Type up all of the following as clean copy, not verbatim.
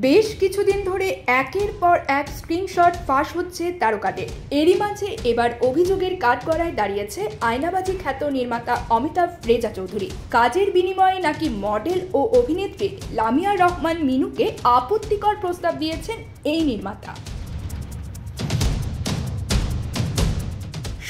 বেশ কিছুদিন ধরে একের পর এক স্ক্রিনশট ফাঁস হচ্ছে তারকাদের। এরই মাঝে এবার অভিযোগের কাঠগড়ায় দাঁড়িয়েছে আয়নাবাজি খ্যাত নির্মাতা অমিতাভ রেজা চৌধুরী। কাজের বিনিময়ে নাকি মডেল ও অভিনেত্রী লামিয়া রহমান মিনুকে আপত্তিকর প্রস্তাব দিয়েছেন এই নির্মাতা।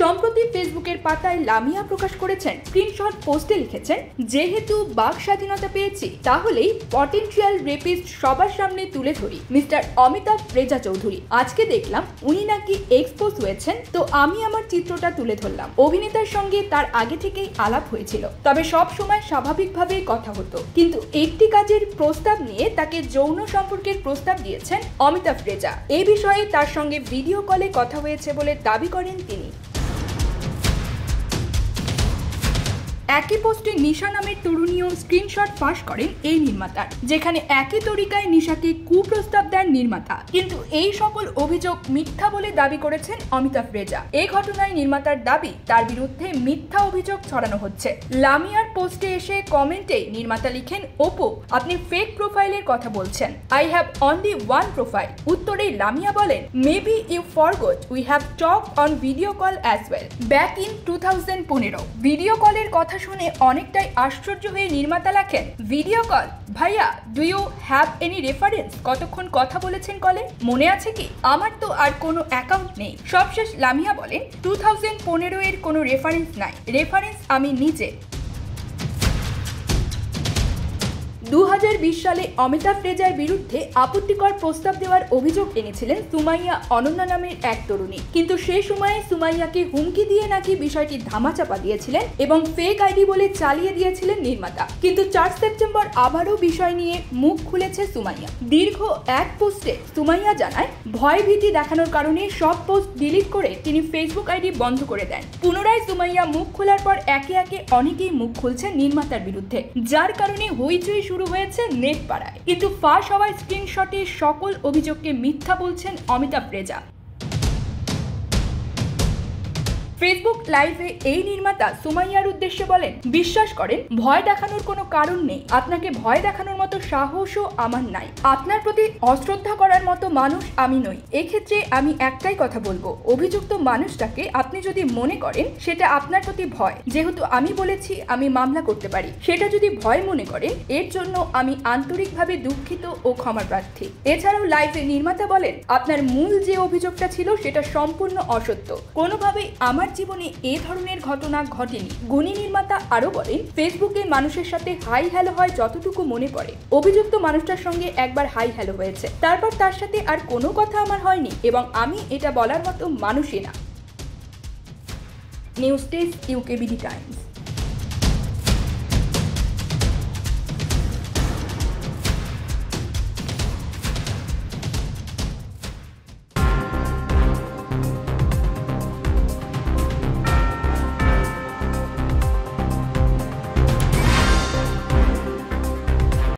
সম্প্রতি ফেসবুকের পাতায় লামিয়া প্রকাশ করেছেন স্ক্রিনশট পোস্টে লিখেছেন, যেহেতু বাক স্বাধীনতা পেয়েছি তাহলেই পটেনশিয়াল রেপিস্ট সবার সামনে তুলে ধরি মিস্টার অমিতাভ রেজা চৌধুরী। আজকে দেখলাম উনি নাকি এক্সপোজ হয়েছেন, তো আমি আমার চিত্রটা তুলে ধরলাম। অভিনেতার সঙ্গে তার আগে থেকেই আলাপ হয়েছিল, তবে সব সময় স্বাভাবিকভাবেই কথা হতো, কিন্তু একটি কাজের প্রস্তাব নিয়ে তাকে যৌন সম্পর্কের প্রস্তাব দিয়েছেন অমিতাভ রেজা। এই বিষয়ে তার সঙ্গে ভিডিও কলে কথা হয়েছে বলে দাবি করেন তিনি। একই পোস্টে নিশা নামের তরুণীও স্ক্রিনশট ফাঁস করেন এই নির্মাতার, যেখানে একই তরিকায় নিশাকে কুপ্রস্তাব দেন নির্মাতা। কিন্তু এই সকল অভিযোগ মিথ্যা বলে দাবি করেছেন অমিতাভ রেজা। এই ঘটনায় নির্মাতার দাবি তার বিরুদ্ধে মিথ্যা অভিযোগ ছড়ানো হচ্ছে। লামিয়ার পোস্টে এসে কমেন্টে নির্মাতা লিখেন, ওপো আপনি ফেক প্রোফাইলের কথা বলছেন, I have only one profile. উত্তরে লামিয়া বলেন, maybe you forgot we have talk on video call as well back in 2015। Video কলের কথা শুনে অনেকটাই আশ্চর্য হয়ে নির্মাতা লেখেন, ভিডিও কল ভাইয়া, do you have any reference? কতক্ষণ কথা বলেছেন কলে, মনে আছে কি? আমার তো আর কোনো অ্যাকাউন্ট নেই। সবশেষ লামিয়া বলেন, 2015 এর কোনো রেফারেন্স নাই, রেফারেন্স আমি নিজে। 2020 সালে অমিতাভ রেজার বিরুদ্ধে আপত্তিকর প্রস্তাব দেওয়ার অভিযোগ এনেছিলেন সুমাইয়া অনন্যা নামের এক তরুণী, কিন্তু সেই সময়ে সুমাইয়াকে হুমকি দিয়ে নাকি বিষয়টি ধামাচাপা দিয়েছিলেন এবং ফেক আইডি বলে চালিয়ে দিয়েছিলেন নির্মাতা। কিন্তু 4 সেপ্টেম্বর আবারও বিষয় নিয়ে মুখ খুলেছে সুমাইয়া। দীর্ঘ এক পোস্টে সুমাইয়া জানায়, ভয় ভীতি দেখানোর কারণে সব পোস্ট ডিলিট করে তিনি ফেসবুক আইডি বন্ধ করে দেন। পুনরায় সুমাইয়া মুখ খোলার পর একে একে অনেকেই মুখ খুলছেন নির্মাতার বিরুদ্ধে, যার কারণে হইচই শুরু হয়েছে নেট পাড়ায়। কিন্তু ফাঁস হওয়া স্ক্রিনশটে সকল অভিযোগকে মিথ্যা বলছেন অমিতাভ রেজা। ফেসবুক লাইভে এই নির্মাতা সুমাইয়ার উদ্দেশ্যে বলেন, বিশ্বাস করেন ভয় দেখানোর কোনো কারণ নেই, আপনাকে ভয় দেখানোর মতো সাহসও আমার নাই, আপনার প্রতি অশ্রদ্ধা করার মতো মানুষ আমি নই। এক্ষেত্রে আমি একটাই কথা বলবো, অভিযুক্ত মানুষটাকে আপনি যদি মনে করেন সেটা আপনার প্রতি ভয়, যেহেতু আমি বলেছি আমি মামলা করতে পারি, সেটা যদি ভয় মনে করেন এর জন্য আমি আন্তরিকভাবে দুঃখিত ও ক্ষমা প্রার্থী। এছাড়াও লাইভে নির্মাতা বলেন, আপনার মূল যে অভিযোগটা ছিল সেটা সম্পূর্ণ অসত্য, কোনোভাবেই আমার জীবনে এ ধরনের ঘটনা ঘটেনি। গুণী নির্মাতা আরো বলেন, ফেসবুকে মানুষের সাথে হাই হ্যালো হয় যতটুকু মনে পড়ে, অভিযুক্ত মানুষটার সঙ্গে একবার হাই হ্যালো হয়েছে, তারপর তার সাথে আর কোনো কথা আমার হয়নি এবং আমি এটা বলার মতো মানুষই না। News desk, UKBD Times.